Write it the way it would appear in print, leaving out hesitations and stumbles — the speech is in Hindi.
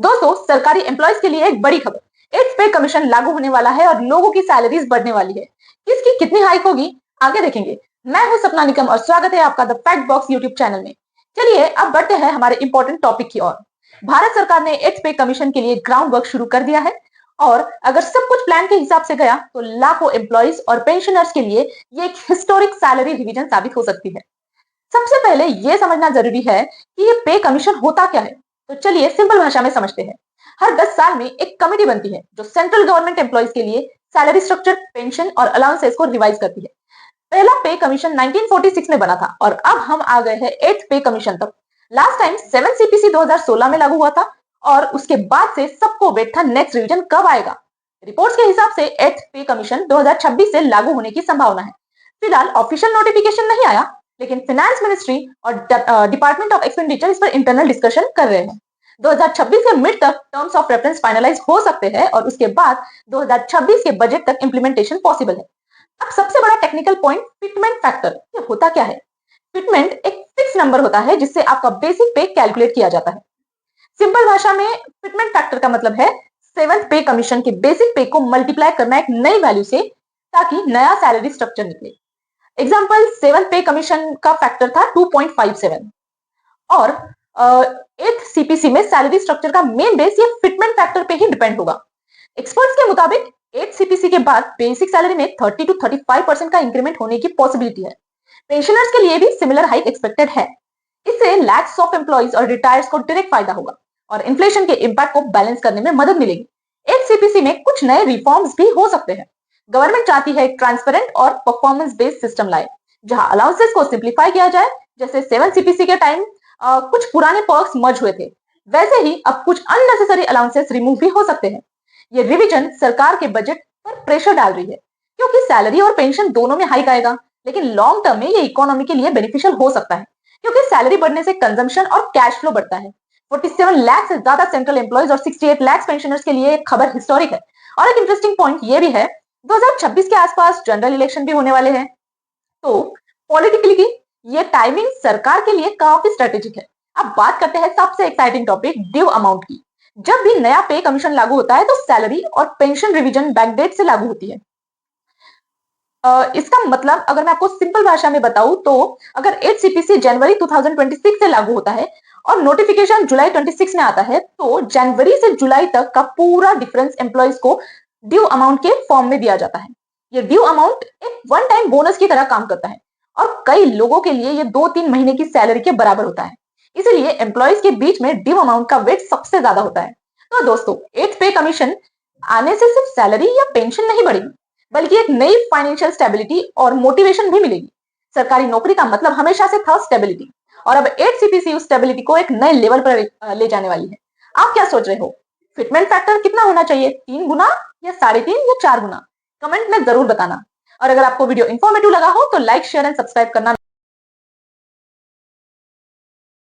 दोस्तों, सरकारी एम्प्लॉयज के लिए एक बड़ी खबर। 8th पे कमीशन लागू होने वाला है और लोगों की सैलरीज बढ़ने वाली है। किसकी कितनी हाइक होगी, आगे देखेंगे। मैं हूं सपना निकम और स्वागत है आपका the fact box YouTube channel में। चलिए अब बढ़ते हैं हमारे इंपॉर्टेंट टॉपिक की ओर। भारत सरकार ने 8th पे कमीशन के लिए ग्राउंड वर्क शुरू कर दिया है और अगर सब कुछ प्लान के हिसाब से गया तो लाखों एम्प्लॉयज और पेंशनर्स के लिए ये एक हिस्टोरिक सैलरी रिवीजन साबित हो सकती है। सबसे पहले यह समझना जरूरी है कि ये पे कमीशन होता क्या है। तो चलिए सिंपल भाषा में समझते हैं। हर 10 साल में एक कमेटी बनती है जो सेंट्रल गवर्नमेंट एम्प्लॉयज के लिए सैलरी स्ट्रक्चर, पेंशन और अलाउंसेस को रिवाइज करती है। पहला पे कमीशन 1946 में बना था और अब हम आ गए हैं 8th पे कमीशन तक। लास्ट टाइम 7 सीपीसी 2016 में लागू हुआ था और उसके बाद से सबको वेट था नेक्स्ट रिवीजन कब आएगा। रिपोर्ट्स के हिसाब से 8th पे कमीशन 2026 से लागू होने की संभावना है। फिलहाल ऑफिशियल नोटिफिकेशन नहीं आया, लेकिन फाइनेंस मिनिस्ट्री और डिपार्टमेंट ऑफ एक्सपेंडिचर इस पर इंटरनल डिस्कशन कर रहे हैं। 2026 के मिड तक टर्म्स ऑफ रेफरेंस फाइनलाइज हो सकते हैं और उसके बाद 2026 के बजट तक इंप्लीमेंटेशन पॉसिबल है। अब सबसे बड़ा टेक्निकल पॉइंट, फिटमेंट फैक्टर। ये होता क्या है? फिटमेंट एक फिक्स नंबर होता है जिससे आपका बेसिक पे कैलकुलेट किया जाता है। सिंपल भाषा में फिटमेंट फैक्टर का मतलब है 7th पे कमीशन के बेसिक पे को मल्टीप्लाई करना एक नई वैल्यू से ताकि नया सैलरी स्ट्रक्चर निकले। एग्जाम्पल, 7th पे कमीशन का फैक्टर था 2.57 और 8th सीपीसी में सैलरी स्ट्रक्चर का मेन बेस ये फिटमेंट फैक्टर पे ही डिपेंड होगा। एक्सपर्ट्स के मुताबिक 8th सीपीसी के बाद बेसिक सैलरी में 30 to 35% का इंक्रीमेंट होने की पॉसिबिलिटी है। पेंशनर्स के लिए भी सिमिलर हाइक एक्सपेक्टेड है। इससे लैक्स ऑफ एम्प्लॉइज और रिटायर्स को डायरेक्ट फायदा होगा और इन्फ्लेशन के इम्पैक्ट को बैलेंस करने में मदद मिलेगी। 8th सीपीसी में कुछ नए रिफॉर्म्स भी हो सकते हैं। गवर्नमेंट चाहती है एक ट्रांसपेरेंट और परफॉर्मेंस बेस्ड सिस्टम लाए जहां अलाउंसेस को सिंप्लीफाई किया जाए। जैसे 7 सीपीसी के टाइम कुछ पुराने पर्क्स मर्ज हुए थे, वैसे ही अब कुछ अननेसेसरी अलाउंसेस रिमूव भी हो सकते हैं। ये रिवीजन सरकार के बजट पर प्रेशर डाल रही है क्योंकि सैलरी और पेंशन दोनों में हाइक आएगा, लेकिन लॉन्ग टर्म में ये इकोनॉमी के लिए बेनिफिशियल हो सकता है क्योंकि सैलरी बढ़ने से कंजम्पशन और कैश फ्लो बढ़ता है। 47 लाख से ज्यादा सेंट्रल एम्प्लॉयज और 68 लाख पेंशनर्स के लिए एक खबर हिस्टोरिक है। और एक इंटरेस्टिंग पॉइंट ये भी है, 2026 के आसपास जनरल इलेक्शन भी होने वाले हैं, तो पॉलिटिकली ये टाइमिंग सरकार के लिए काफी स्ट्रेटेजिक है। अब बात करते हैं सबसे एक्साइटिंग टॉपिक, ड्यू अमाउंट की। जब भी नया पे कमीशन लागू होता है तो सैलरी और पेंशन रिवीजन बैकडेट से लागू होती है। इसका मतलब अगर मैं आपको सिंपल भाषा में बताऊं तो अगर 8 सीपीसी जनवरी 2026 से लागू होता है और नोटिफिकेशन जुलाई 26 में आता है तो जनवरी से जुलाई तक का पूरा डिफरेंस एम्प्लॉयज को ड्यू अमाउंट के फॉर्म में दिया जाता है। ये ड्यू अमाउंट एक वन टाइम बोनस की तरह काम करता है और कई लोगों के लिए ये 2-3 महीने की सैलरी के बराबर होता है। इसीलिए एम्प्लॉयज के बीच में ड्यू अमाउंट का वेट सबसे ज्यादा होता है। तो दोस्तों, 8th पे कमीशन आने से सिर्फ सैलरी या पेंशन नहीं बढ़ेगी, बल्कि एक नई फाइनेंशियल स्टेबिलिटी और मोटिवेशन भी मिलेगी। सरकारी नौकरी का मतलब हमेशा से था स्टेबिलिटी और अब 8 सीपीसी उस स्टेबिलिटी को एक नए लेवल पर ले जाने वाली है। आप क्या सोच रहे हो? फिटमेंट फैक्टर कितना होना चाहिए? 3 गुना या 3.5 या 4 गुना? कमेंट में जरूर बताना। और अगर आपको वीडियो इंफॉर्मेटिव लगा हो तो लाइक, शेयर एंड सब्सक्राइब करना